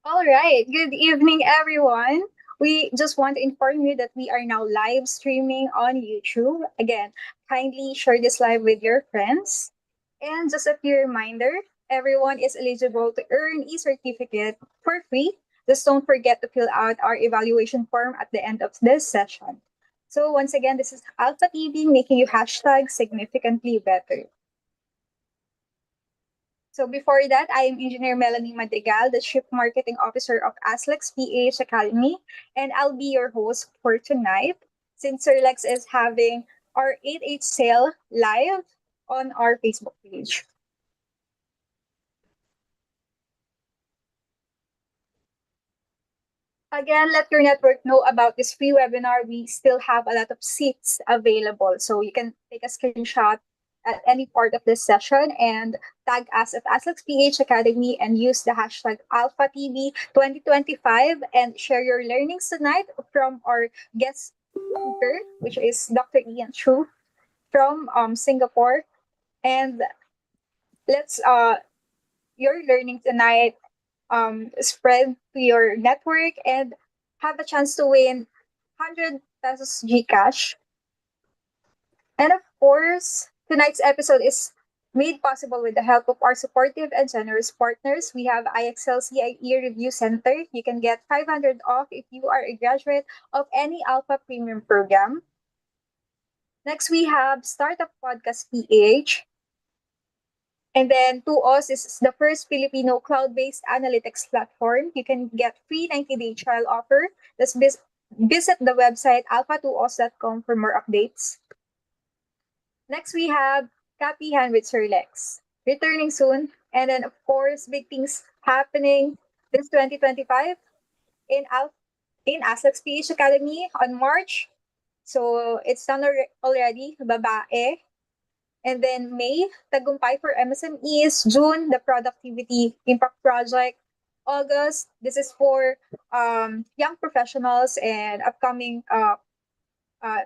All right. Good evening, everyone. We just want to inform you that we are now live streaming on YouTube. Again, kindly share this live with your friends. And just a few reminder, everyone is eligible to earn e-certificate for free. Just don't forget to fill out our evaluation form at the end of this session. So once again, this is Alpha TV making you hashtag significantly better. So before that, I am Engineer Melanie Madrigal, the Chief Marketing Officer of Aslex PH Academy, and I'll be your host for tonight. Since Sir Lex is having our 8-8 sale live on our Facebook page. Again, let your network know about this free webinar. We still have a lot of seats available, so you can take a screenshot at any part of this session and tag us at Aslex PH Academy and use the hashtag AlphaTV2025 and share your learnings tonight from our guest speaker, which is Dr. Ian Chu from Singapore. And let's your learning tonight spread to your network and have a chance to win 100 pesos Gcash. And of course, tonight's episode is made possible with the help of our supportive and generous partners. We have IXL CIE Review Center. You can get 500 off if you are a graduate of any Alpha Premium program. Next, we have Startup Podcast PH. And then Tuos is the first Filipino cloud-based analytics platform. You can get free 90-day trial offer. Just visit the website alpha2os.com for more updates. Next, we have Copy Hand with Sir Lex, returning soon. And then, of course, big things happening this 2025 in Aslex PH Academy on March. So it's done already, babae. And then May, Tagumpay for MSMEs. June, the Productivity Impact Project. August, this is for young professionals and upcoming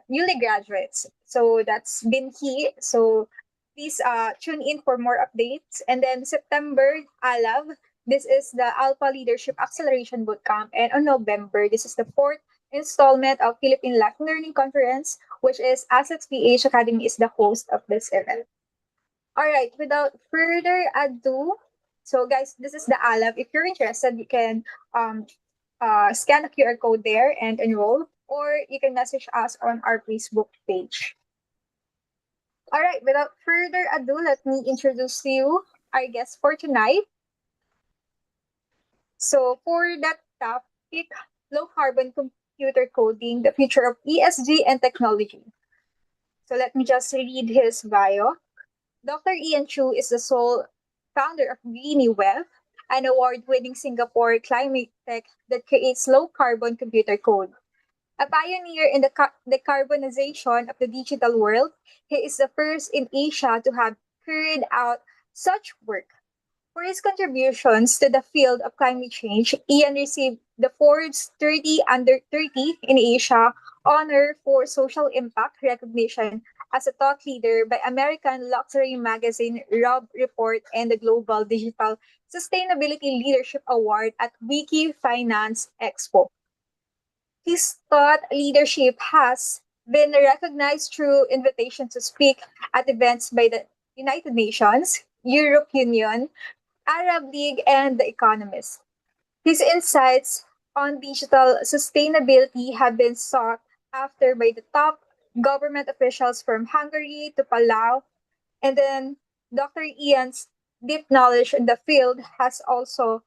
newly graduates. So that's been key. So please tune in for more updates. And then September, ALAV. This is the Alpha Leadership Acceleration Bootcamp. And on November, this is the fourth installment of Philippine Life Learning Conference, which is Aslex PH Academy is the host of this event. All right, without further ado, so guys, this is the ALAV. If you're interested, you can scan the QR code there and enroll, or you can message us on our Facebook page. All right, without further ado, let me introduce to you our guest for tonight. So for that topic, low carbon computer coding, the future of ESG and technology. So let me just read his bio. Dr. Ian Chu is the sole founder of Greeny Web, an award-winning Singapore climate tech that creates low-carbon computer code. A pioneer in the decarbonization of the digital world, he is the first in Asia to have carried out such work. For his contributions to the field of climate change, Ian received the Forbes 30 Under 30 in Asia honor for social impact recognition as a thought leader by American luxury magazine Robb Report and the Global Digital Sustainability Leadership Award at Wiki Finance Expo. His thought leadership has been recognized through invitation to speak at events by the United Nations, Europe Union, Arab League, and The Economist. His insights on digital sustainability have been sought after by the top government officials from Hungary to Palau, and then Dr. Ian's deep knowledge in the field has also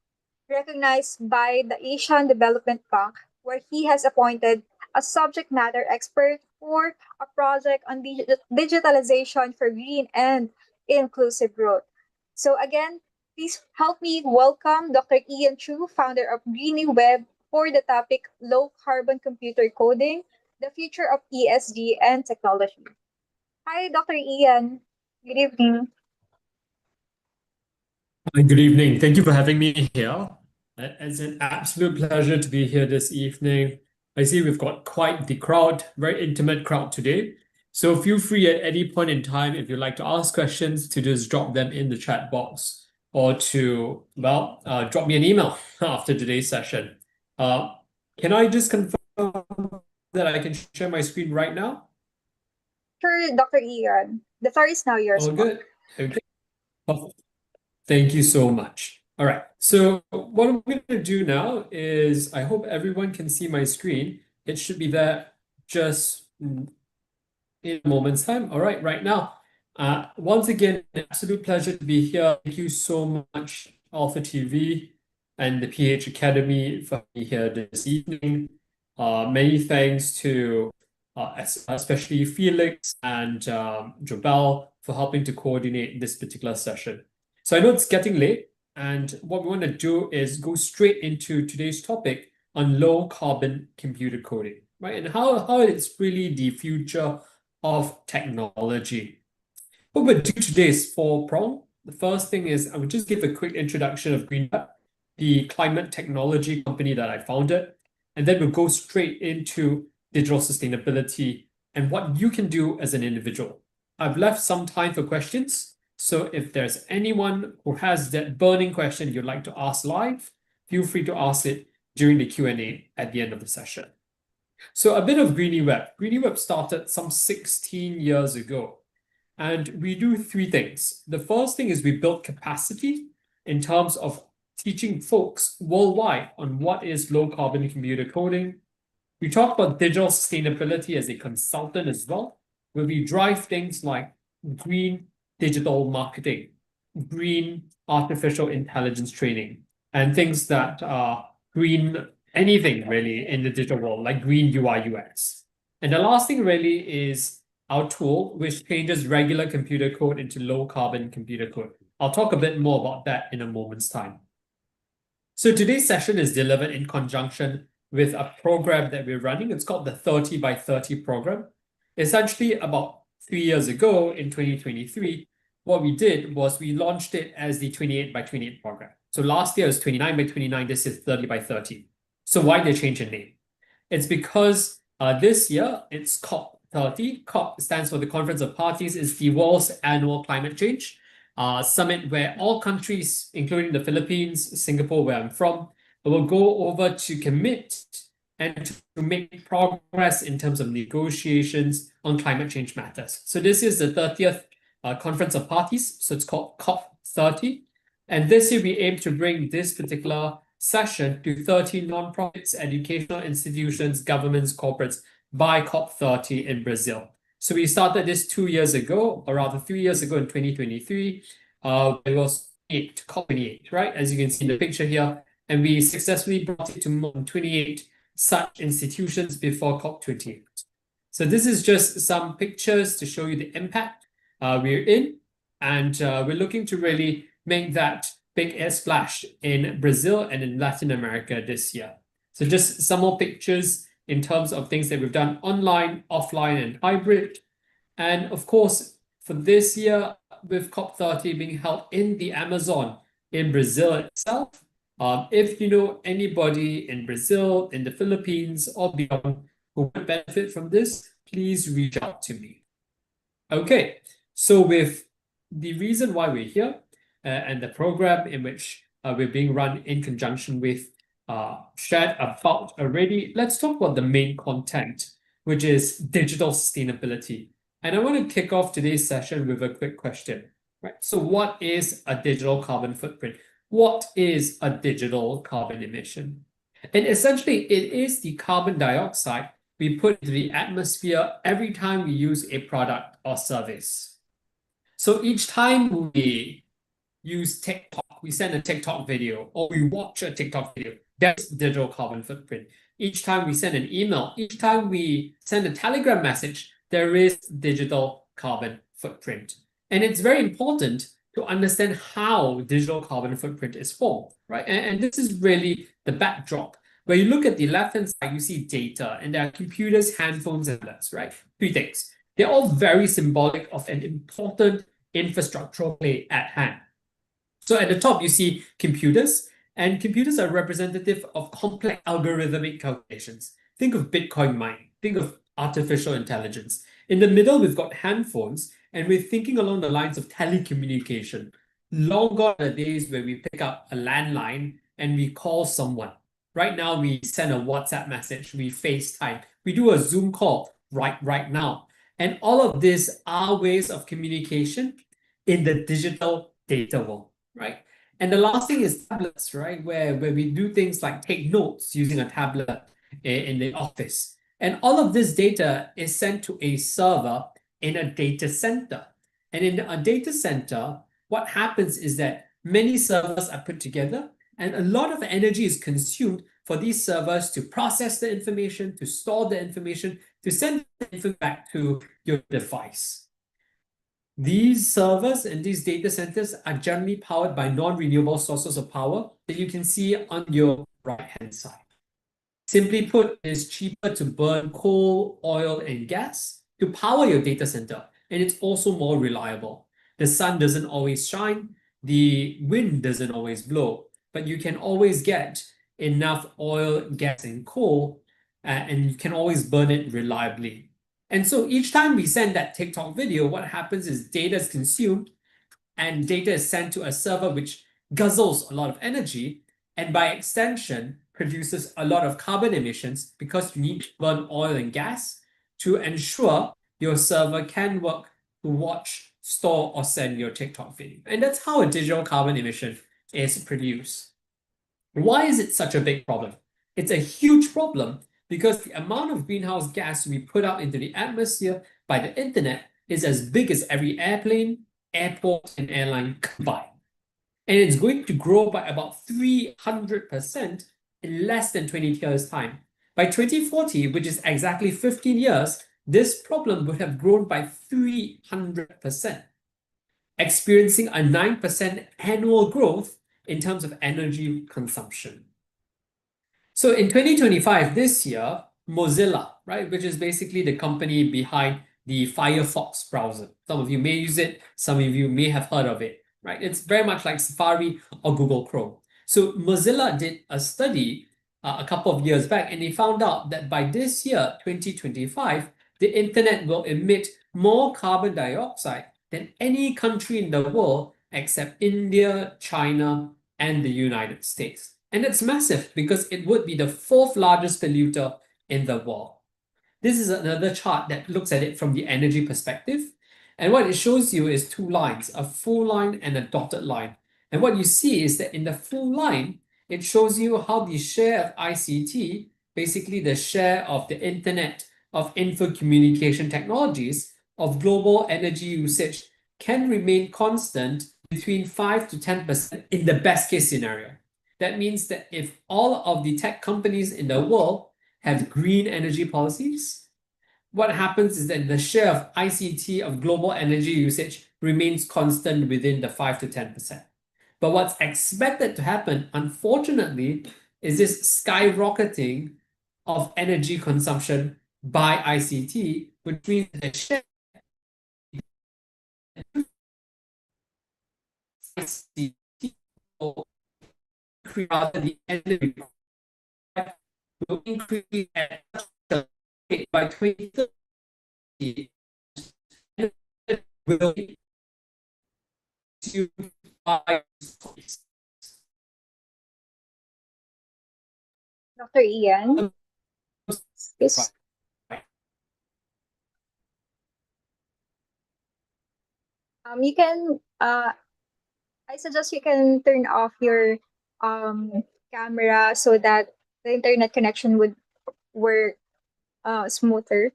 recognized by the Asian Development Bank, where he has appointed a subject matter expert for a project on digitalization for green and inclusive growth. So again, please help me welcome Dr. Ian Chu, founder of Greeny Web, for the topic low carbon computer coding, the future of ESG and technology. Hi, Dr. Ian. Good evening. Hi, good evening. Thank you for having me here. It's an absolute pleasure to be here this evening. I see we've got quite the crowd, very intimate crowd today. So feel free at any point in time, if you'd like to ask questions, to just drop them in the chat box or to, drop me an email after today's session. Can I just confirm that I can share my screen right now? Sure, Dr. Ian. The floor is now yours. All good. Okay. Perfect. Thank you so much. All right, so what I'm going to do now is I hope everyone can see my screen. It should be there just in a moment's time. All right now. Once again, an absolute pleasure to be here. Thank you so much, Alpha TV and the PH Academy, for being here this evening. Many thanks to especially Felix and Jobel for helping to coordinate this particular session. So I know it's getting late, and what we want to do is go straight into today's topic on low carbon computer coding, right? And how it's really the future of technology. What we'll do today is four-pronged. The first thing is I would just give a quick introduction of GreenUp, the climate technology company that I founded, and then we'll go straight into digital sustainability and what you can do as an individual. I've left some time for questions. So if there's anyone who has that burning question you'd like to ask live, feel free to ask it during the Q&A at the end of the session. So a bit of Greeny Web. Greeny Web started some 16 years ago, and we do three things. The first thing is we build capacity in terms of teaching folks worldwide on what is low carbon computer coding. We talk about digital sustainability as a consultant as well, where we drive things like green digital marketing, green artificial intelligence training, and things that are green anything really in the digital world, like green UI UX. And the last thing really is our tool, which changes regular computer code into low carbon computer code. I'll talk a bit more about that in a moment's time. So today's session is delivered in conjunction with a program that we're running. It's called the 30 by 30 program. Essentially, about 3 years ago in 2023, what we did was we launched it as the 28 by 28 program. So last year was 29 by 29, this is 30 by 30. So why they change the name? It's because this year it's COP30. COP stands for the Conference of Parties. It's the world's annual climate change summit where all countries, including the Philippines, Singapore, where I'm from, will go over to commit and to make progress in terms of negotiations on climate change matters. So this is the 30th Conference of Parties, so it's called COP30. And this year we aim to bring this particular session to 30 nonprofits, educational institutions, governments, corporates by COP30 in Brazil. So we started this 2 years ago, or rather 3 years ago in 2023. It was COP28, right? As you can see in the picture here. And we successfully brought it to more than 28 such institutions before COP28. So this is just some pictures to show you the impact we're in. And we're looking to really make that big air splash in Brazil and in Latin America this year. So just some more pictures in terms of things that we've done online, offline, and hybrid. And of course, for this year, with COP30 being held in the Amazon in Brazil itself, if you know anybody in Brazil, in the Philippines, or beyond who would benefit from this, please reach out to me. Okay, so with the reason why we're here and the program in which we're being run in conjunction with shared about already, let's talk about the main content, which is digital sustainability. And I want to kick off today's session with a quick question, right? So, what is a digital carbon footprint? What is a digital carbon emission? And essentially, it is the carbon dioxide we put into the atmosphere every time we use a product or service. So each time we use TikTok, we send a TikTok video, or we watch a TikTok video, that's digital carbon footprint. Each time we send an email, each time we send a Telegram message, there is digital carbon footprint. And it's very important to understand how digital carbon footprint is formed, right? And this is really the backdrop. Where you look at the left-hand side, you see data, and there are computers, handphones, and tablets, right? Three things. They're all very symbolic of an important infrastructural play at hand. So at the top, you see computers, and computers are representative of complex algorithmic calculations. Think of Bitcoin mining, think of artificial intelligence. In the middle, we've got handphones, and we're thinking along the lines of telecommunication. Long gone are the days where we pick up a landline and we call someone. Right now, we send a WhatsApp message, we FaceTime, we do a Zoom call right now. And all of these are ways of communication in the digital data world, right? And the last thing is tablets, right? Where we do things like take notes using a tablet in the office. And all of this data is sent to a server in a data center. And in a data center, what happens is that many servers are put together and a lot of energy is consumed for these servers to process the information, to store the information, to send the information back to your device. These servers and these data centers are generally powered by non-renewable sources of power that you can see on your right-hand side. Simply put, it's cheaper to burn coal, oil, and gas to power your data center, and it's also more reliable. The sun doesn't always shine, the wind doesn't always blow, but you can always get enough oil, gas, and coal, and you can always burn it reliably. And so each time we send that TikTok video, what happens is data is consumed and data is sent to a server which guzzles a lot of energy and by extension produces a lot of carbon emissions because you need to burn oil and gas to ensure your server can work to watch, store, or send your TikTok video. And that's how a digital carbon emission is produced. Why is it such a big problem? It's a huge problem because the amount of greenhouse gas we put out into the atmosphere by the internet is as big as every airplane, airport, and airline combined. And it's going to grow by about 300% in less than 20 years' time. By 2040, which is exactly 15 years, this problem would have grown by 300%, experiencing a 9% annual growth in terms of energy consumption. So in 2025, this year, Mozilla, right, which is basically the company behind the Firefox browser. Some of you may use it, some of you may have heard of it, right? It's very much like Safari or Google Chrome. So Mozilla did a study a couple of years back, and they found out that by this year, 2025, the internet will emit more carbon dioxide than any country in the world except India, China, and the United States. And it's massive because it would be the fourth largest polluter in the world. This is another chart that looks at it from the energy perspective. And what it shows you is two lines, a full line and a dotted line. And what you see is that in the full line, it shows you how the share of ICT, basically the share of the internet of info communication technologies of global energy usage can remain constant between 5 to 10% in the best case scenario. That means that if all of the tech companies in the world have green energy policies, what happens is that the share of ICT of global energy usage remains constant within the 5 to 10%. But what's expected to happen, unfortunately, is this skyrocketing of energy consumption by ICT, which means the share of ICT will increase, rather the energy will increase at a rate by 2030 will to Dr. Ian. Is you can I suggest you can turn off your camera so that the internet connection would work smoother.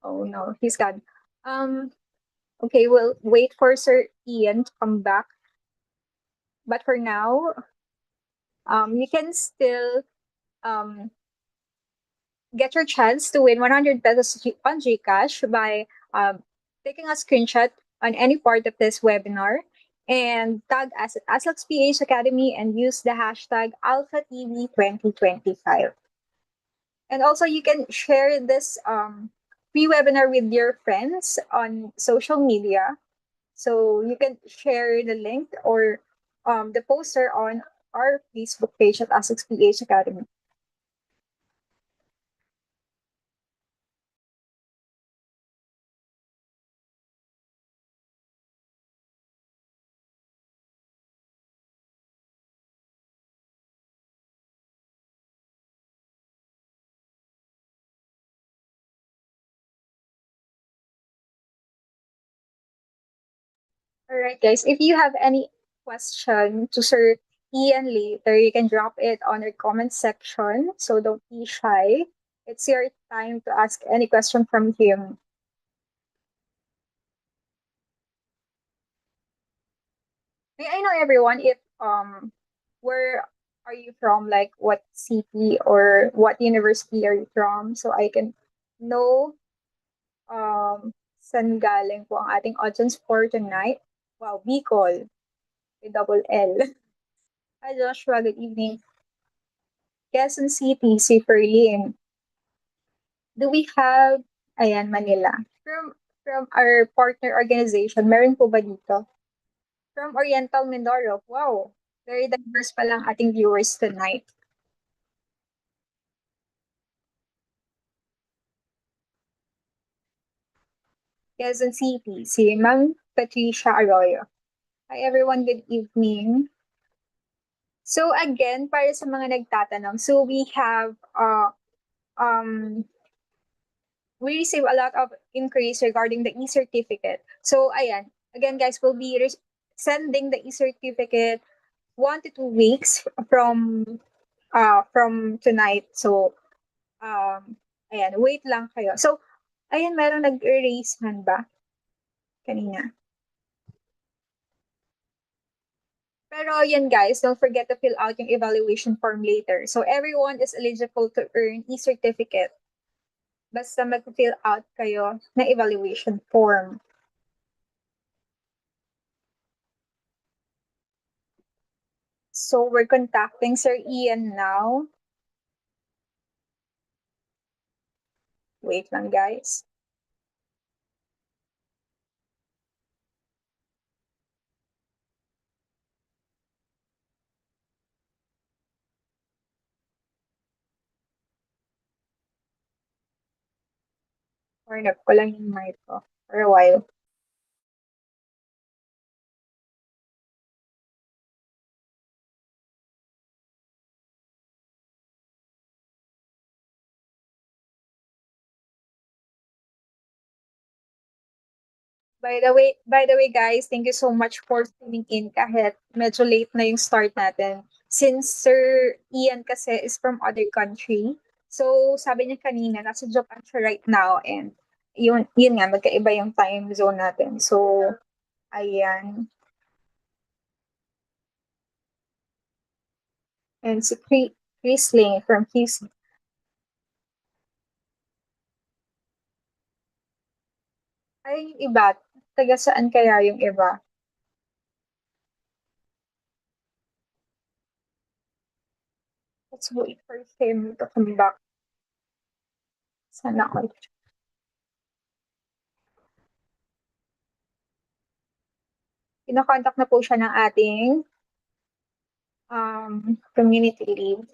Oh no, he's gone. Um okay, we'll wait for Sir Ian to come back. But for now, you can still um get your chance to win 100 pesos on Gcash by taking a screenshot on any part of this webinar and tag us at ASLAX PH Academy and use the hashtag AlphaTV2025. And also, you can share this free webinar with your friends on social media. So you can share the link or the poster on our Facebook page at ASLAX PH Academy. All right, guys. If you have any question to Sir Ian later, you can drop it on our comment section. So don't be shy. It's your time to ask any question from him. May I know everyone if where are you from? Like what city or what university are you from? So I can know saan galing po ang ating audience for tonight. Wow, Bicol with double L. Hi Joshua, good evening. Quezon City, si Ferlin. Do we have, ayan, Manila. From our partner organization, meron po ba dito? From Oriental Mindoro. Wow, very diverse pa lang ating viewers tonight. Quezon City, si Ma'am Patricia Arroyo. Hi everyone, good evening. So again, para sa mga nagtatanong, so we have um we receive a lot of inquiries regarding the e-certificate. So ayan, again guys, we'll be sending the e-certificate 1 to 2 weeks from tonight. So ayan, wait lang kayo. So ayan, merong nag-erase hand ba kanina? Pero yan guys, don't forget to fill out yung evaluation form later. So everyone is eligible to earn e-certificate. Basta mag-fill out kayo na evaluation form. So we're contacting Sir Ian now. Wait lang guys. Turn up ko lang yung mic ko for a while. By the way guys, thank you so much for tuning in kahit medyo late na yung start natin. Since Sir Ian kasi is from other country, so sabi niya kanina, nasa Japan siya right now and yun nga, magkaiba yung time zone natin. So, ayan. And si Chris Ling from QC. Ay, yung iba, taga saan kaya yung iba? Let's wait for him to come back. Sana all. Kinokontak na po siya ng ating community lead.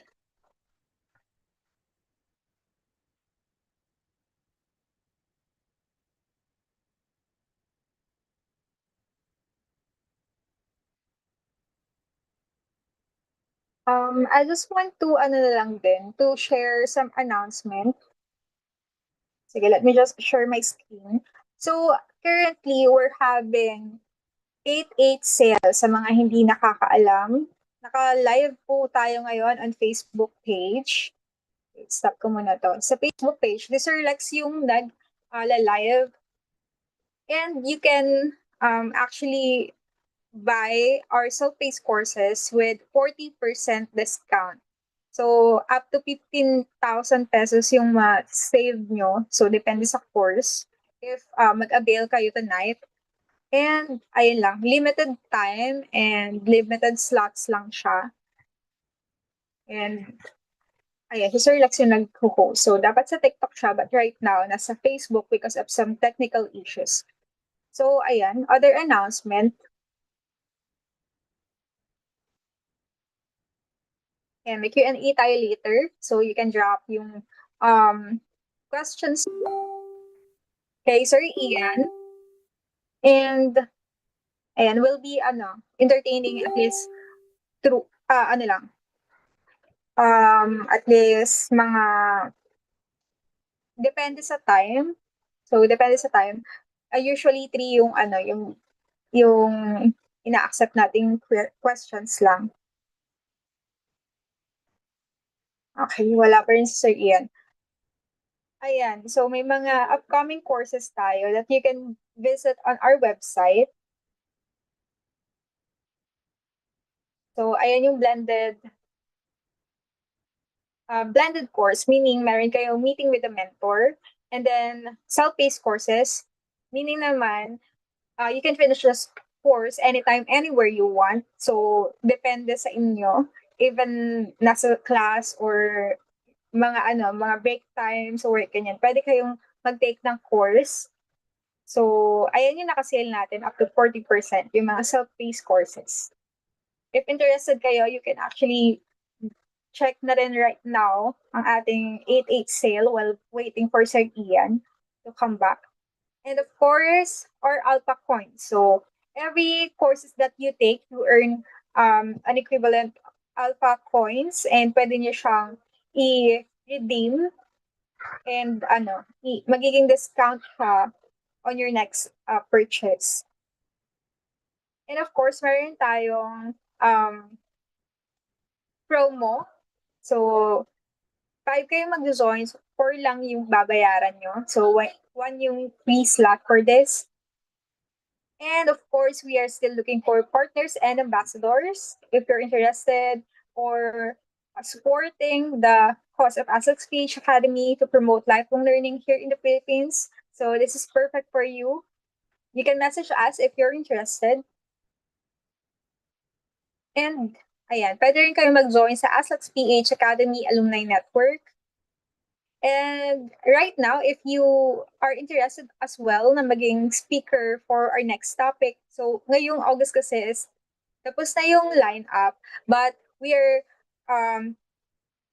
I just want to ano na lang din, to share some announcement. Sige, let me just share my screen. So, currently, we're having 8-8 sale sa mga hindi nakakaalam. Naka-live po tayo ngayon on Facebook page. Wait, stop ko muna to. Sa Facebook page, this reflects yung nag-live. And you can actually buy our self-paced courses with 40% discount. So, up to 15,000 pesos yung ma-save nyo. So, depende sa course. If mag-avail kayo tonight. And, ayun lang, limited time and limited slots lang siya. And, ayun, si Sir Lex yung nag-host. So, dapat sa TikTok siya, but right now, nasa Facebook because of some technical issues. So, ayan, other announcement. And may Q&A tayo later. So, you can drop yung questions kay Sir Ian. And, ayan, will be, entertaining at least through, ano lang, at least mga, depende sa time. So, depende sa time. Usually, three yung, yung ina-accept nating questions lang. Okay, wala pa rin si Sir Ian. Ayan, so may mga upcoming courses tayo that you can visit on our website. So, ayan yung blended course, meaning meron kayong meeting with a mentor. And then, self-paced courses, meaning naman, you can finish this course anytime, anywhere you want. So, depende sa inyo. Even nasa class or mga break times or work, ganyan. Pwede kayong mag-take ng course. So, ayan yung nakasale natin, up to 40%, yung mga self-paced courses. If interested kayo, you can actually check na rin right now ang ating 8-8 sale while waiting for Sir Ian to come back. And of course, our Alpha coins. So, every courses that you take, you earn an equivalent Alpha coins and pwede nyo siyang i-redeem and magiging discount siya on your next purchase. And of course, meron tayong promo. So, 5 kayo mag-join, so 4 lang yung babayaran nyo. So, one yung free slot for this. And of course, we are still looking for partners and ambassadors. If you're interested or supporting the cause of Assex PH Academy to promote lifelong learning here in the Philippines. So, this is perfect for you. You can message us if you're interested. And, ayan, pwede rin kayo mag-join sa Assex PH Academy Alumni Network. And right now, if you are interested as well na maging speaker for our next topic, so ngayong August kasi is tapos na yung lineup, but we are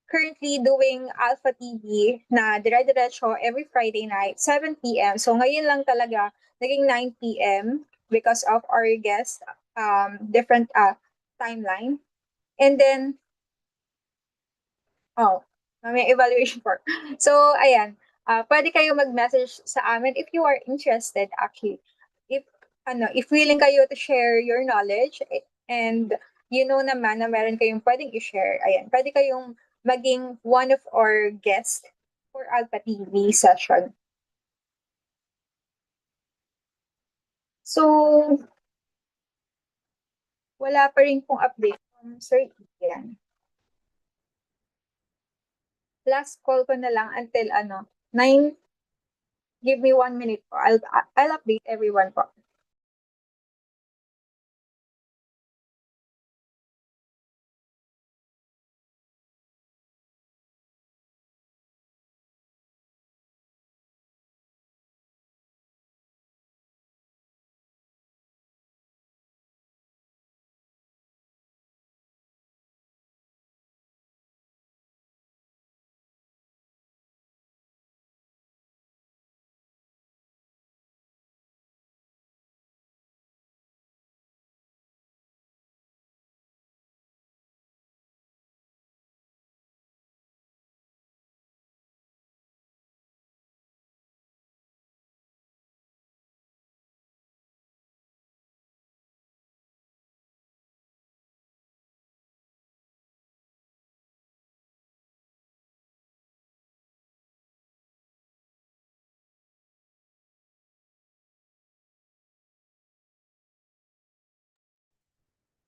currently doing Alpha TV na dire-diretso every Friday night, 7 p.m. So ngayon lang talaga naging 9 p.m. because of our guest different timeline. And then, may evaluation for. So, ayan. Pwede kayo mag-message sa amin if you are interested actually. If if willing kayo to share your knowledge and you know naman na meron kayong pwedeng i-share, ayan, pwede kayong maging one of our guests for Alpha TV session. So, wala pa rin pong update from Sir Ian. Last call ko na lang until 9. Give me 1 minute po. I'll update everyone po.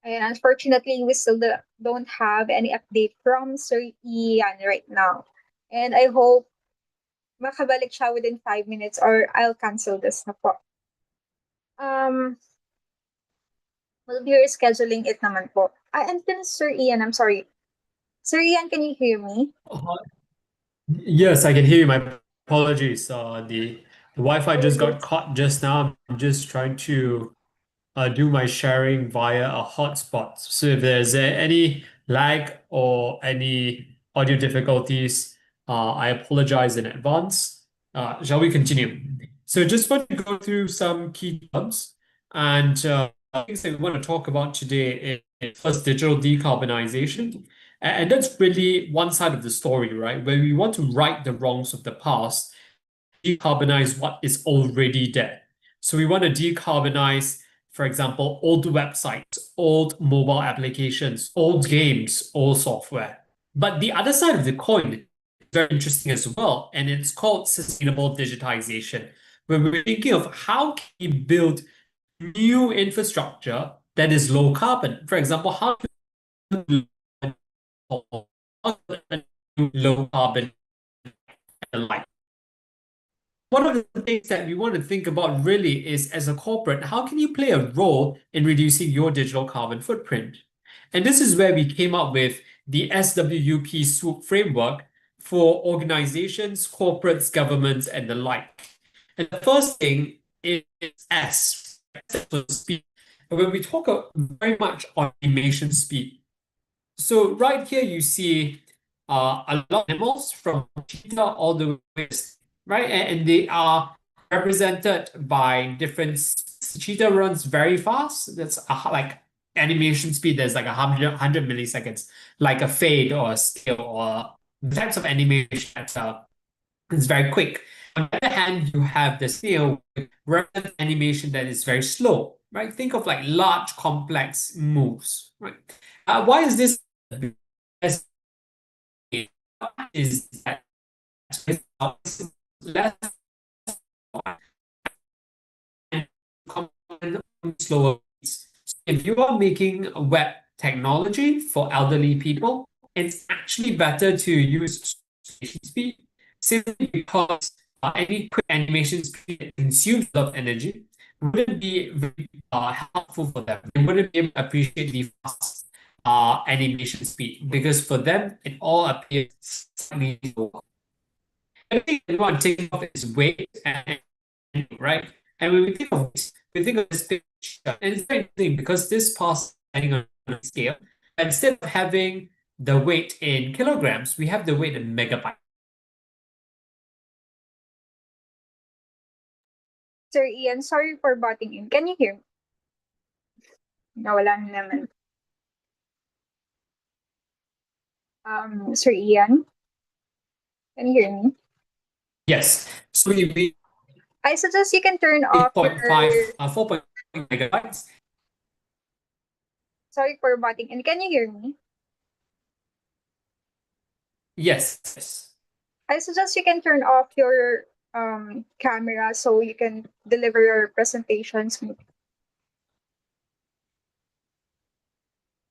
And unfortunately, we still don't have any update from Sir Ian right now. And I hope makabalik siya within 5 minutes or I'll cancel this na po. Um, we'll be rescheduling it naman po. And then Sir Ian, I'm sorry. Sir Ian, can you hear me? Yes, I can hear you. My apologies. The Wi-Fi Oh, just got yes. caught just now. I'm just trying to do my sharing via a hotspot. So if there's any lag or any audio difficulties, I apologize in advance. Shall we continue? So just want to go through some key terms and things that we want to talk about today is first digital decarbonization. And that's really one side of the story, right? Where we want to right the wrongs of the past, decarbonize what is already there. So we want to decarbonize, for example, old websites, old mobile applications, old games, old software. But the other side of the coin is very interesting as well, and it's called sustainable digitization, where we're thinking of how can we build new infrastructure that is low carbon. For example, how do low carbon light? One of the things that we want to think about really is as a corporate, how can you play a role in reducing your digital carbon footprint? And this is where we came up with the SWUP SWOOP framework for organizations, corporates, governments, and the like. And the first thing is S, for speed. And when we talk very much on animation speed, so right here you see a lot of animals from cheetah all the way, right? And they are represented by different cheetah runs very fast. That's like animation speed. There's like 100 milliseconds, like a fade or a scale or the types of animation that is very quick. On the other hand, you have the snail with reference animation that is very slow, right? Think of like large, complex moves, right? Why is this? Because is that less and slower speeds. If you are making web technology for elderly people, it's actually better to use speed simply because any quick animation speed that consumes a lot of energy wouldn't be very helpful for them. They wouldn't be able to appreciate the fast animation speed because for them it all appears slightly slower. I think everyone takes off its weight and right? And when we think of this, we think of this picture, and it's very interesting because this pass standing on a scale, instead of having the weight in kilograms, we have the weight in megabytes. Sir Ian, sorry for butting in. Can you hear me? Nawala na naman. Sir Ian, can you hear me? Yes. So we I suggest you can turn off 8.5, your. 4.5 megabytes. Sorry for butting in. Can you hear me? Yes. I suggest you can turn off your camera so you can deliver your presentations.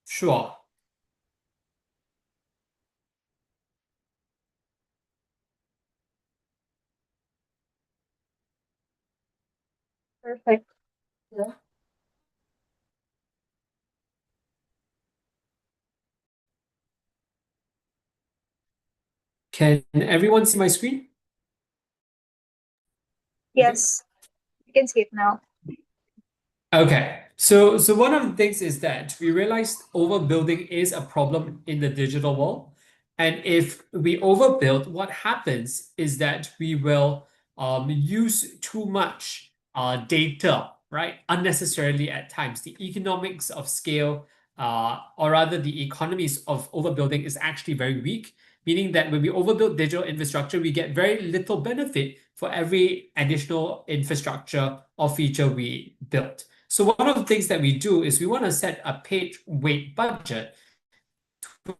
Sure. Perfect. Yeah. Can everyone see my screen? Okay. Yes, you can see it now. Okay. So one of the things is that we realized overbuilding is a problem in the digital world. And if we overbuild, what happens is that we will use too much data, right? Unnecessarily at times. The economics of scale, or rather the economies of overbuilding is actually very weak, meaning that when we overbuild digital infrastructure, we get very little benefit for every additional infrastructure or feature we build. So one of the things that we do is we want to set a page weight budget to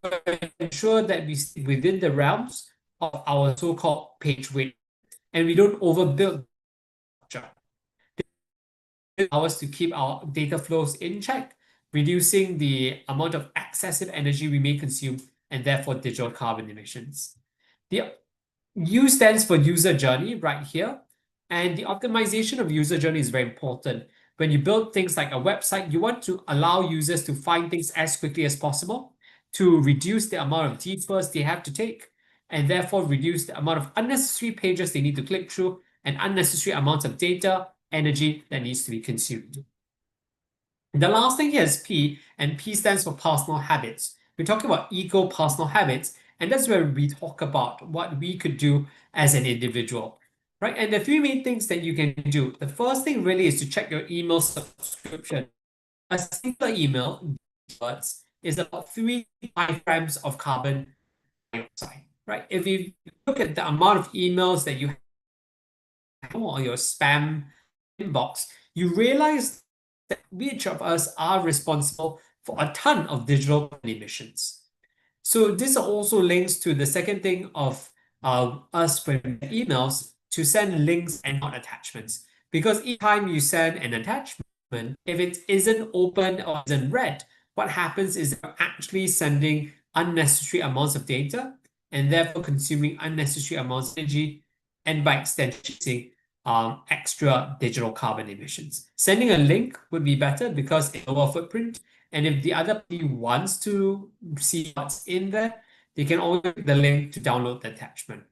ensure that we stay within the realms of our so-called page weight and we don't overbuild structure. This allows us to keep our data flows in check reducing the amount of excessive energy we may consume and therefore digital carbon emissions. The U stands for user journey right here. And the optimization of user journey is very important. When you build things like a website, you want to allow users to find things as quickly as possible to reduce the amount of detours they have to take, and therefore reduce the amount of unnecessary pages they need to click through and unnecessary amounts of data, energy that needs to be consumed. The last thing here is P, and P stands for personal habits. We're talking about eco-personal habits, and that's where we talk about what we could do as an individual, right? And the three main things that you can do. The first thing really is to check your email subscription. A single email is about 3 grams of carbon dioxide, right? If you look at the amount of emails that you have or your spam inbox, you realize that each of us are responsible for a ton of digital emissions. So this also links to the second thing of us when we get emails to send links and not attachments. Because each time you send an attachment, if it isn't open or isn't read, what happens is you're actually sending unnecessary amounts of data and therefore consuming unnecessary amounts of energy and by extension extra digital carbon emissions. Sending a link would be better because it's lower footprint. And if the other party wants to see what's in there, they can always click the link to download the attachment.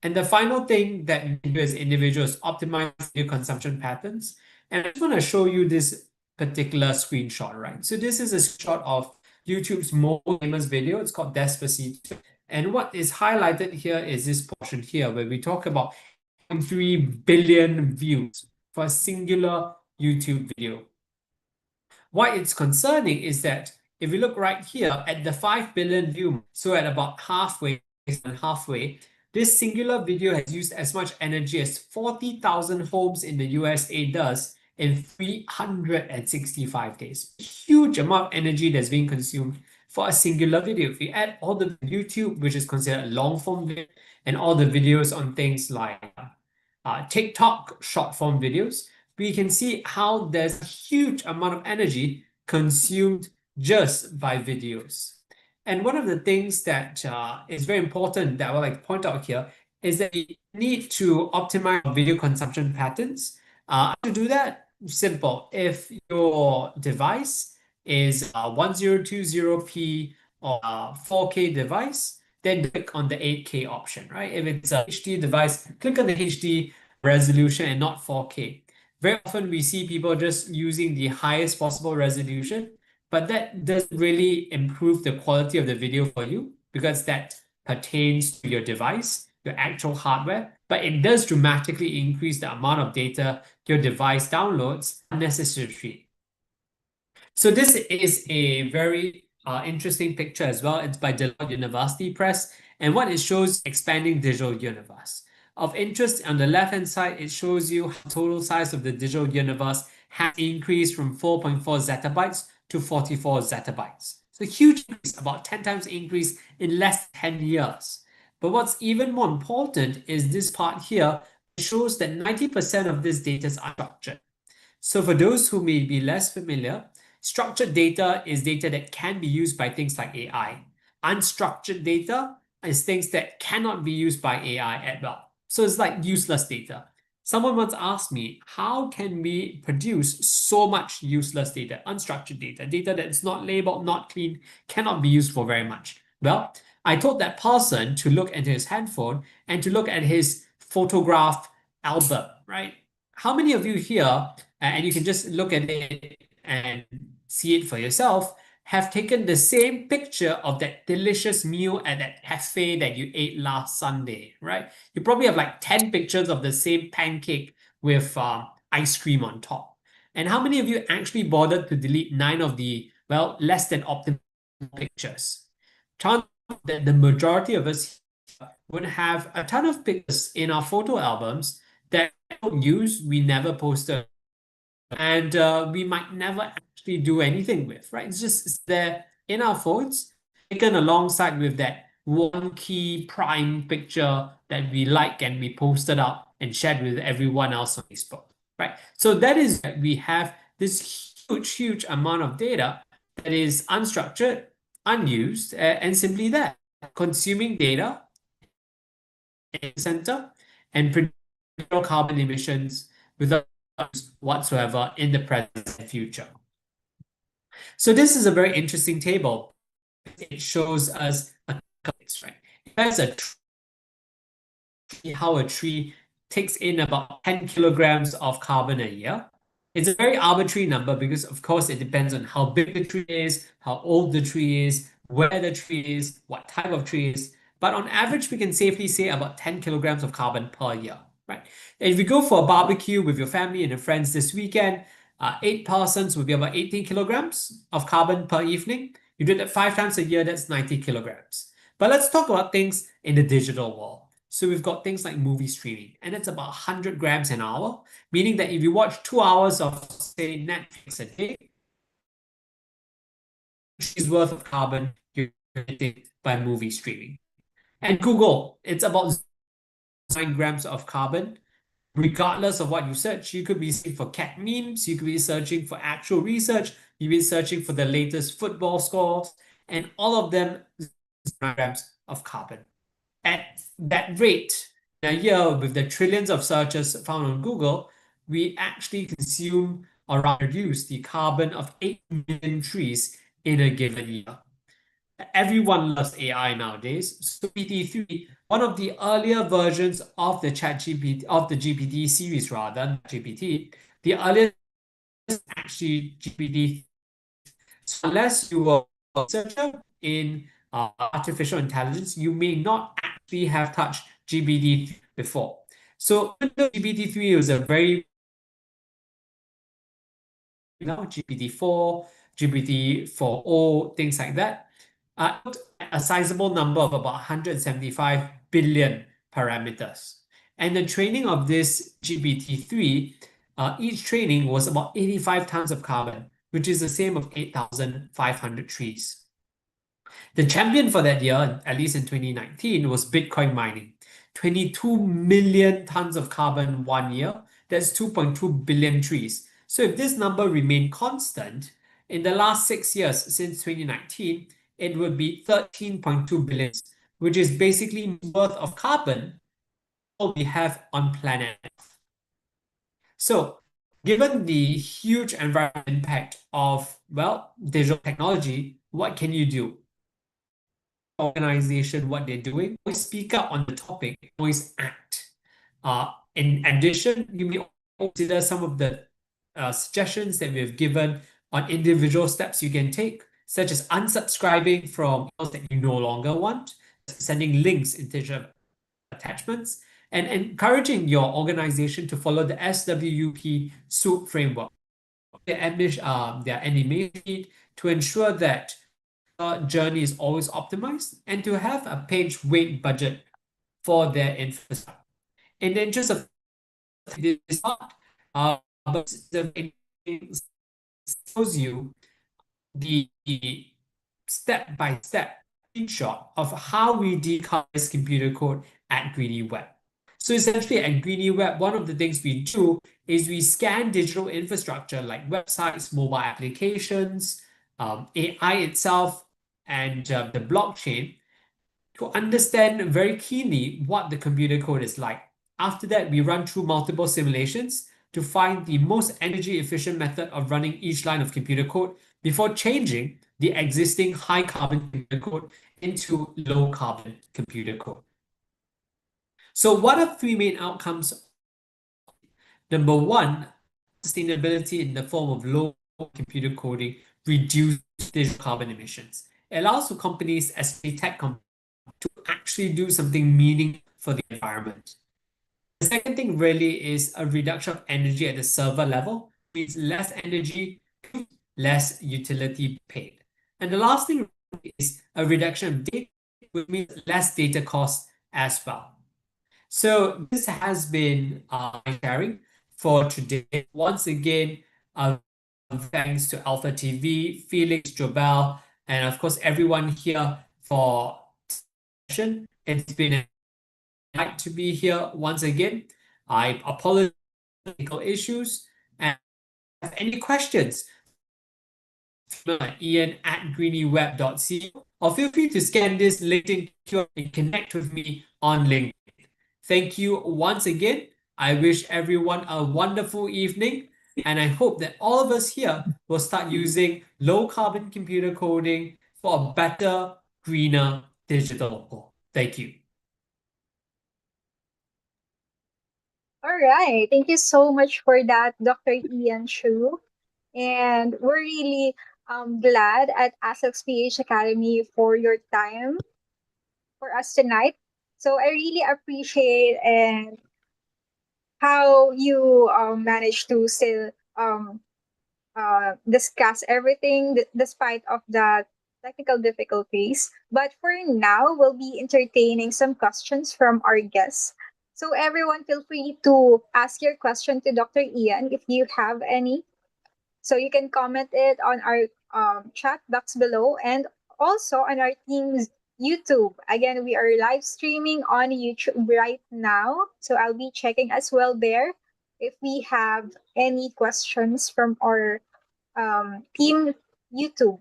And the final thing that we do as individuals optimize your consumption patterns. And I just want to show you this particular screenshot, right? So this is a screenshot of YouTube's most famous video. It's called Despacito. And what is highlighted here is this portion here where we talk about 3 billion views for a singular YouTube video. Why it's concerning is that if you look right here at the 5 billion view, so at about halfway, this singular video has used as much energy as 40,000 homes in the USA does in 365 days. A huge amount of energy that's being consumed for a singular video. If you add all the YouTube, which is considered a long form video, and all the videos on things like TikTok short form videos, we can see how there's a huge amount of energy consumed just by videos. And one of the things that is very important that I would like to point out here is that we need to optimize our video consumption patterns. To do that, simple. If your device is 1020p or 4K device, then click on the 8K option, right? If it's a HD device, click on the HD resolution and not 4K. Very often we see people just using the highest possible resolution, but that doesn't really improve the quality of the video for you because that pertains to your device, your actual hardware, but it does dramatically increase the amount of data your device downloads unnecessarily. So this is a very interesting picture as well. It's by Deloitte University Press, and what it shows expanding digital universe. Of interest, on the left-hand side, it shows you how total size of the digital universe has increased from 4.4 zettabytes to 44 zettabytes. So a huge increase, about 10 times increase in less than 10 years. But what's even more important is this part here. It shows that 90% of this data is unstructured. So for those who may be less familiar, structured data is data that can be used by things like AI. Unstructured data is things that cannot be used by AI at all. So it's like useless data. Someone once asked me, how can we produce so much useless data, unstructured data that is not labeled, not clean, cannot be used for very much? Well, I told that person to look at his handphone and to look at his photograph album, right? How many of you here, and you can just look at it and see it for yourself, have taken the same picture of that delicious meal at that cafe that you ate last Sunday, right? You probably have like 10 pictures of the same pancake with ice cream on top. And how many of you actually bothered to delete 9 of the, well, less than optimal pictures? Chances that the majority of us would have a ton of pictures in our photo albums that we don't use, we never posted, and we might never actually do anything with, right? It's there in our phones, taken alongside with that one key prime picture that we like and we posted out and shared with everyone else on Facebook, right? So that is that we have this huge amount of data that is unstructured, unused, and simply there, consuming data in the center and producing carbon emissions without use whatsoever in the present and future. So this is a very interesting table. It shows us a right? There's a how a tree takes in about 10 kilograms of carbon a year. It's a very arbitrary number because, of course, it depends on how big the tree is, how old the tree is, where the tree is, what type of tree is. But on average, we can safely say about 10 kilograms of carbon per year, right? And if you go for a barbecue with your family and your friends this weekend, 8 persons would be about 18 kilograms of carbon per evening. You do that 5 times a year, that's 90 kilograms. But let's talk about things in the digital world. So we've got things like movie streaming, and it's about 100 grams an hour, meaning that if you watch 2 hours of, say, Netflix a day, is worth of carbon you're emitting by movie streaming. And Google, it's about 9 grams of carbon. Regardless of what you search, you could be searching for cat memes, you could be searching for actual research, you've been searching for the latest football scores, and all of them 9 grams of carbon. At that rate, in a year with the trillions of searches found on Google, we actually consume or reduce the carbon of 8 million trees in a given year. Everyone loves AI nowadays. So GPT-3, one of the earlier versions of the ChatGPT of the GPT series, rather than GPT, the earliest actually GPT. So unless you were a researcher in artificial intelligence, you may not actually have touched GPT before. So GPT-3 was a very GPT-4, GPT-4o, things like that. A sizable number of about 175 billion parameters. And the training of this GPT-3, each training was about 85 tons of carbon, which is the same of 8,500 trees. The champion for that year, at least in 2019, was Bitcoin mining. 22 million tons of carbon 1 year. That's 2.2 billion trees. So if this number remained constant, in the last 6 years since 2019, it would be 13.2 billion, which is basically worth of carbon all we have on planet Earth. So given the huge environmental impact of, well, digital technology, what can you do? Organization, what they're doing, always speak up on the topic, always act. In addition, you may consider some of the suggestions that we have given on individual steps you can take, such as unsubscribing from emails that you no longer want, sending links in digital attachments, and encouraging your organization to follow the SWUP SOUP framework, their animation feed, to ensure that journey is always optimized and to have a page weight budget for their infrastructure. In the interest of this part, but it shows you the step-by-step screenshot of how we decarbonize computer code at Greedy Web. So essentially at Greedy Web, one of the things we do is we scan digital infrastructure like websites, mobile applications, AI itself, and the blockchain to understand very keenly what the computer code is like. After that, we run through multiple simulations to find the most energy efficient method of running each line of computer code before changing the existing high carbon computer code into low carbon computer code. So what are 3 main outcomes? Number one, sustainability in the form of low computer coding reduce digital carbon emissions. It allows for companies, especially tech companies, to actually do something meaningful for the environment. The second thing really is a reduction of energy at the server level, means less energy, less utility paid. And the last thing is a reduction of data, which means less data costs as well. So this has been my sharing for today. Once again, thanks to Alpha TV, Felix, Jobel, and of course everyone here for session. It's been a delight to be here once again. I apologize for technical issues and if you have any questions, ian@greenieweb.co, or feel free to scan this LinkedIn QR and connect with me on LinkedIn. Thank you once again. I wish everyone a wonderful evening, and I hope that all of us here will start using low carbon computer coding for a better, greener digital world. Thank you. All right. Thank you so much for that, Dr. Ian Chu. And we're really glad at Asex PH Academy for your time for us tonight. So I really appreciate and how you managed to still discuss everything despite of the technical difficulties. But for now, we'll be entertaining some questions from our guests. So everyone, feel free to ask your question to Dr. Ian if you have any. So you can comment it on our chat box below and also on our team's YouTube. Again, we are live streaming on YouTube right now. So I'll be checking as well there if we have any questions from our team YouTube.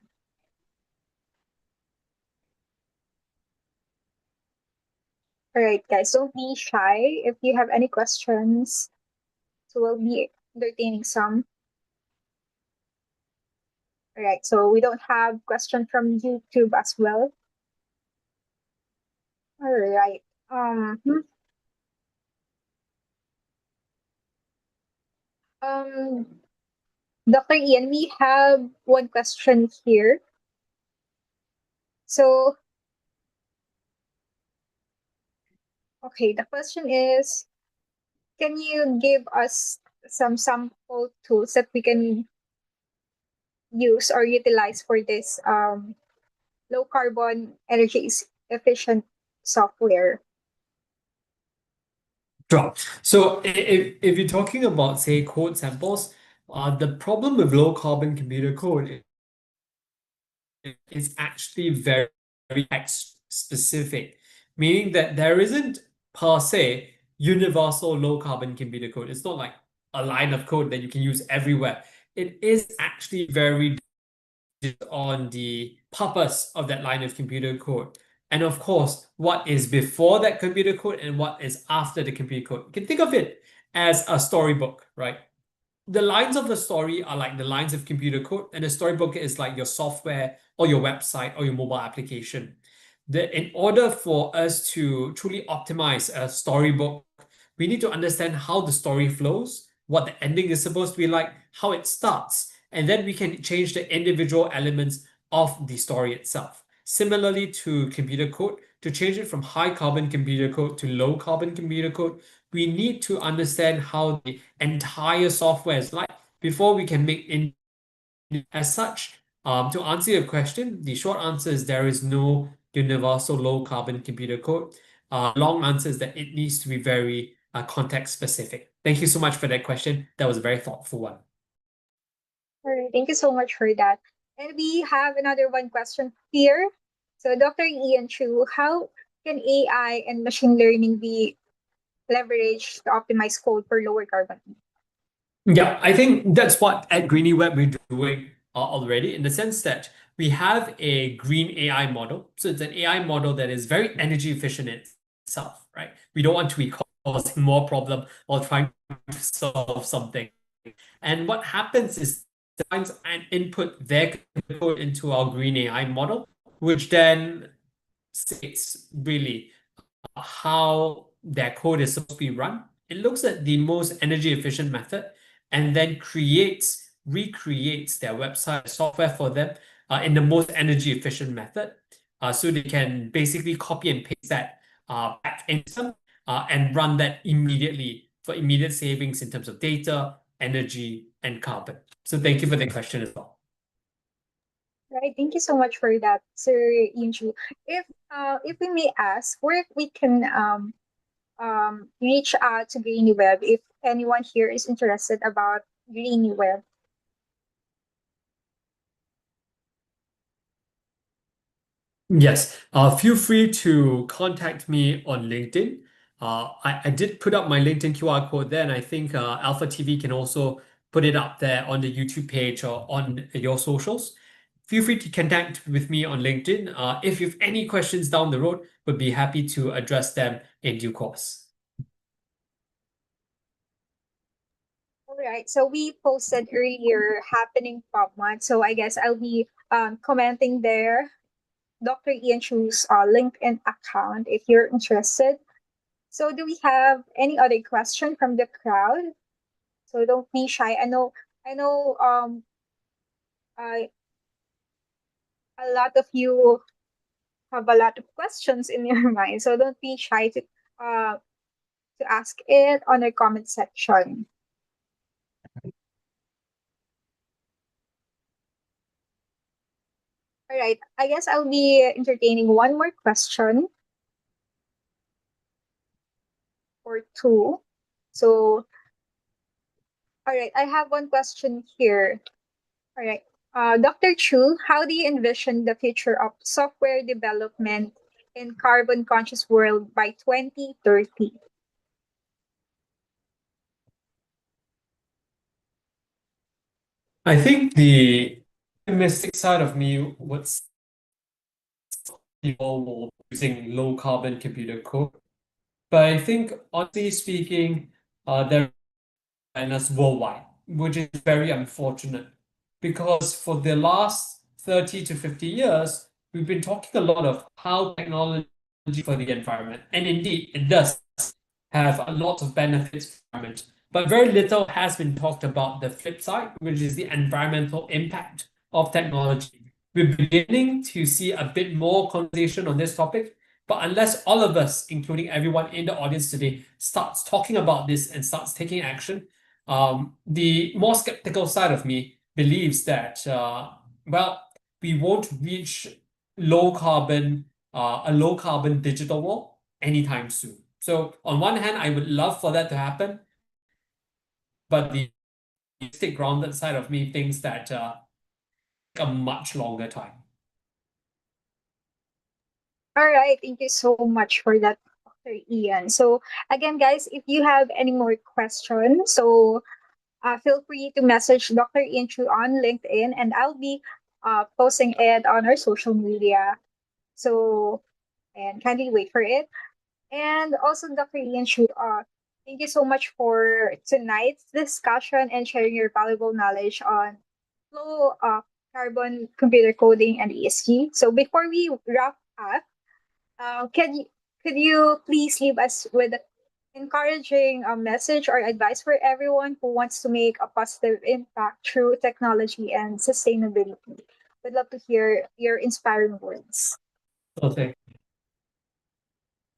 All right, guys, don't be shy if you have any questions. So we'll be entertaining some. All right, so we don't have question from YouTube as well. All right. Um, Dr. Ian, we have one question here. So, okay, the question is, can you give us some sample tools that we can use or utilize for this low carbon energy efficient software? Sure. So if you're talking about, say, code samples, the problem with low carbon computer code is actually very, very text specific, meaning that there isn't per se universal low carbon computer code. It's not like a line of code that you can use everywhere. It is actually very on the purpose of that line of computer code. And of course, what is before that computer code and what is after the computer code. You can think of it as a storybook, right? The lines of the story are like the lines of computer code, and the storybook is like your software or your website or your mobile application. In order for us to truly optimize a storybook, we need to understand how the story flows, what the ending is supposed to be like, how it starts, and then we can change the individual elements of the story itself. Similarly to computer code, to change it from high carbon computer code to low carbon computer code, we need to understand how the entire software is like before we can make in as such. To answer your question, the short answer is there is no universal low carbon computer code. Long answer is that it needs to be very context specific. Thank you so much for that question. That was a very thoughtful one. All right, thank you so much for that. And we have another one question here. So, Dr. Ian Chu, how can AI and machine learning be leveraged to optimize code for lower carbon? Yeah, I think that's what at Greenie Web we're doing already, in the sense that we have a green AI model. So it's an AI model that is very energy efficient in itself, right? We don't want to be causing more problem or trying to solve something. And what happens is finds and input their code into our green AI model, which then states really how their code is supposed to be run. It looks at the most energy efficient method and then recreates their website software for them in the most energy efficient method. So they can basically copy and paste that back into them and run that immediately for immediate savings in terms of data, energy, and carbon. So thank you for the question as well. Right, thank you so much for that, Sir Ian Chu. If we may ask, where we can reach out to Greeny Web if anyone here is interested about Greeny Web. Yes, feel free to contact me on LinkedIn. I did put up my LinkedIn QR code there, and I think Alpha TV can also put it up there on the YouTube page or on your socials. feel free to connect with me on LinkedIn. If you have any questions down the road, would be happy to address them in due course. All right. So we posted earlier happening pop month. So I guess I'll be commenting there. Dr. Ian Chu's LinkedIn account if you're interested. So do we have any other question from the crowd? So don't be shy. I know I a lot of you have a lot of questions in your mind. So don't be shy uh to ask it on the comment section. All right. I guess I'll be entertaining one more question or two. So all right, I have one question here. All right. Dr. Chu, how do you envision the future of software development in carbon conscious world by 2030? I think the optimistic side of me would say people will be using low carbon computer code. But I think, honestly speaking, there and us worldwide, which is very unfortunate because for the last 30 to 50 years, we've been talking a lot of how technology for the environment. And indeed, it does have a lot of benefits for the environment. But very little has been talked about the flip side, which is the environmental impact of technology. We're beginning to see a bit more conversation on this topic, but unless all of us, including everyone in the audience today, starts talking about this and starts taking action, the more skeptical side of me believes that, well, we won't reach low carbon, a low carbon digital world anytime soon. So on one hand, I would love for that to happen, but the stay grounded side of me thinks that a much longer time. All right, thank you so much for that, Dr. Ian. So again, guys, if you have any more questions, so feel free to message Dr. Ian Chu on LinkedIn, and I'll be posting it on our social media. So and kindly wait for it. And also, Dr. Ian Chu, thank you so much for tonight's discussion and sharing your valuable knowledge on flow carbon computer coding and ESG. So before we wrap up, uh, can you, could you please leave us with an encouraging message or advice for everyone who wants to make a positive impact through technology and sustainability? We'd love to hear your inspiring words. Okay.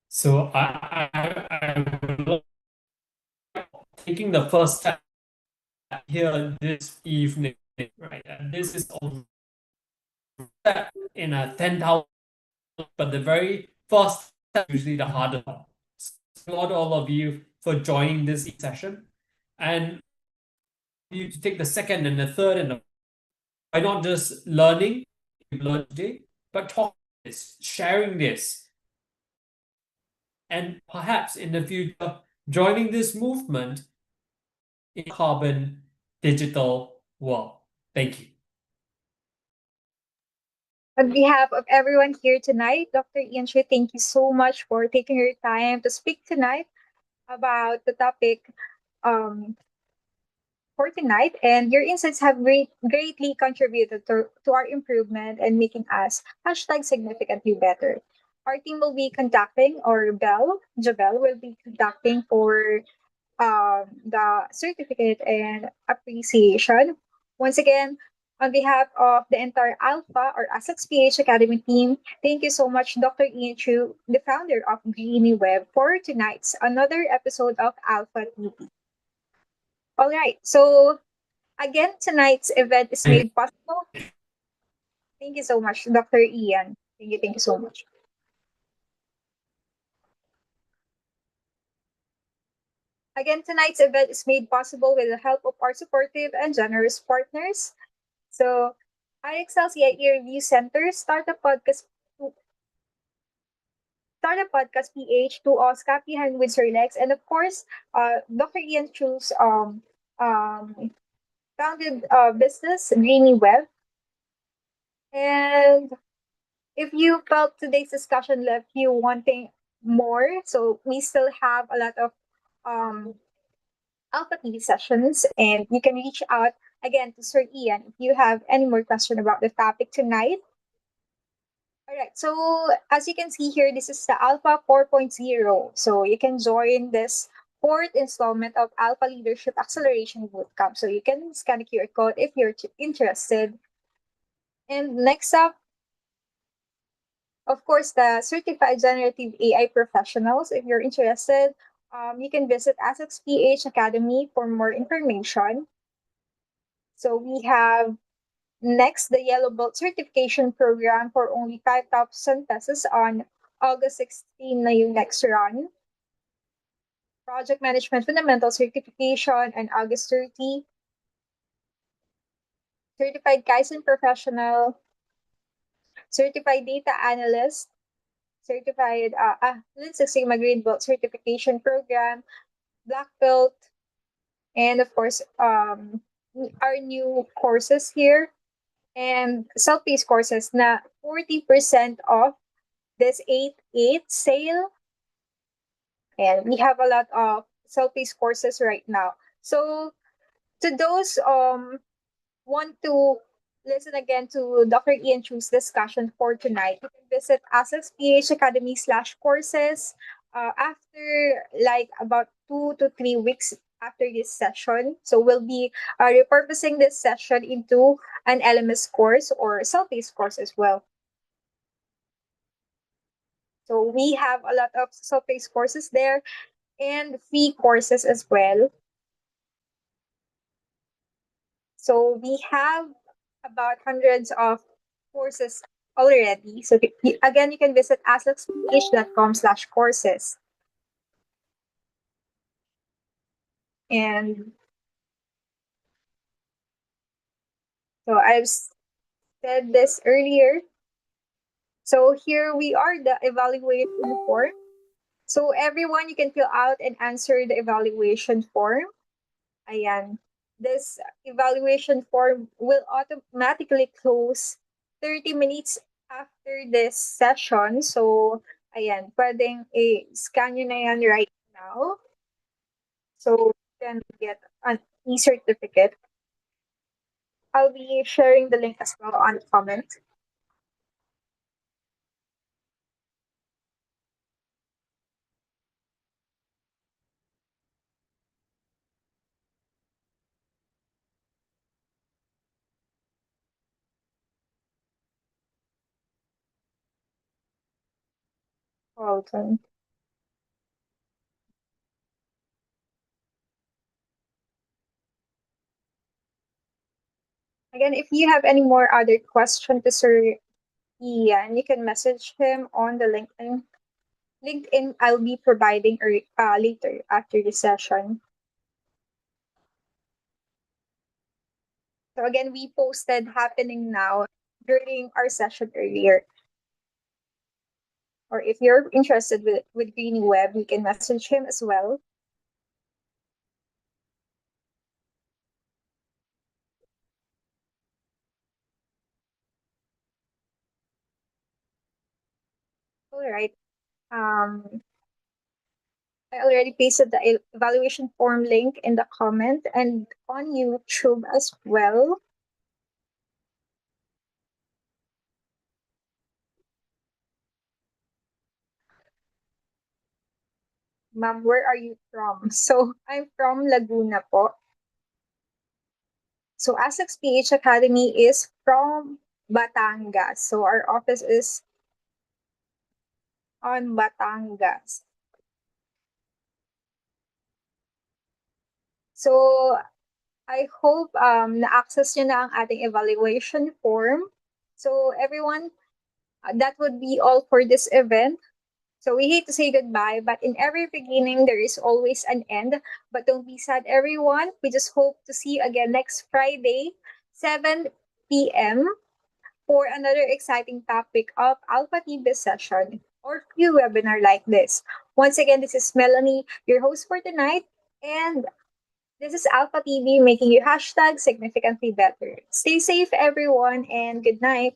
So I taking the first step here this evening, right? And this is all in a 10,000, but the very first step is usually the hardest one. So applaud all of you for joining this session, and you to take the second and the third and by not just learning, you learn today, but talking this, sharing this, and perhaps in the future joining this movement in carbon digital world. Thank you. On behalf of everyone here tonight, Dr. Ian Chu, thank you so much for taking your time to speak tonight about the topic um, for tonight. And your insights have greatly contributed to our improvement and making us hashtag significantly better. Our team will be conducting, or Jabel will be conducting for the certificate and appreciation. Once again, on behalf of the entire Alpha or Essex PH Academy team, thank you so much, Dr. Ian Chu, the founder of Greeny Web, for tonight's another episode of Alpha TV. All right, so again, tonight's event is made possible. Thank you so much, Dr. Ian. Thank you so much. Again, tonight's event is made possible with the help of our supportive and generous partners. So, IXL CIE Review Center, Startup Podcast PH, to Oscar Behind with Sir Lex, and of course, Dr. Ian Chu's um, founded business, Greeny Web. And if you felt today's discussion left you wanting more, so we still have a lot of um, Alpha TV sessions, and you can reach out again to Sir Ian if you have any more question about the topic tonight. All right, so as you can see here, this is the Alpha 4.0. So you can join this fourth installment of Alpha Leadership Acceleration Bootcamp. So you can scan the QR code if you're interested. And next up, of course, the Certified Generative AI Professionals. If you're interested, you can visit ASXPH Academy for more information. So we have next the Yellow Belt Certification Program for only 5,000 pesos on August 16 na yung next run. Project Management Fundamental Certification on August 30. Certified Kaizen Professional, Certified Data Analyst, Certified Lean Six Sigma Green Belt Certification Program, Black Belt, and of course, our new courses here and self-paced courses na 40% off this 8/8 sale. And we have a lot of self-paced courses right now. So to those want to listen again to Dr. Ian Chu's discussion for tonight, you can visit ASEX PH Academy /courses after like about 2 to 3 weeks after this session. So we'll be repurposing this session into an LMS course or self-paced course as well. So we have a lot of self-paced courses there and free courses as well. So we have about hundreds of courses already. So again, you can visit aslexph.com/courses. And so I've said this earlier. So here we are, the evaluation form. So everyone, you can fill out and answer the evaluation form. Ayan. This evaluation form will automatically close 30 minutes after this session. So, ayan, pwedeng scan nyo na yan right now. So, you can get an e-certificate. I'll be sharing the link as well on the comment. Welcome. Again, if you have any more other question to Sir Ian, you can message him on the LinkedIn. LinkedIn I'll be providing later after the session. So again, we posted happening now during our session earlier. Or if you're interested with Greeny Web, you can message him as well. All right. I already pasted the evaluation form link in the comment and on YouTube as well. Ma'am, where are you from? So I'm from Laguna po. So Essex PH Academy is from Batangas. So our office is on Batangas. So I hope na-access nyo na ang ating evaluation form. So everyone, that would be all for this event. So we hate to say goodbye, but in every beginning, there is always an end. But don't be sad, everyone. We just hope to see you again next Friday, 7 p.m. for another exciting topic of Alpha TV session or few webinar like this. Once again, this is Melanie, your host for tonight, and this is Alpha TV making you hashtag significantly better. Stay safe, everyone, and good night.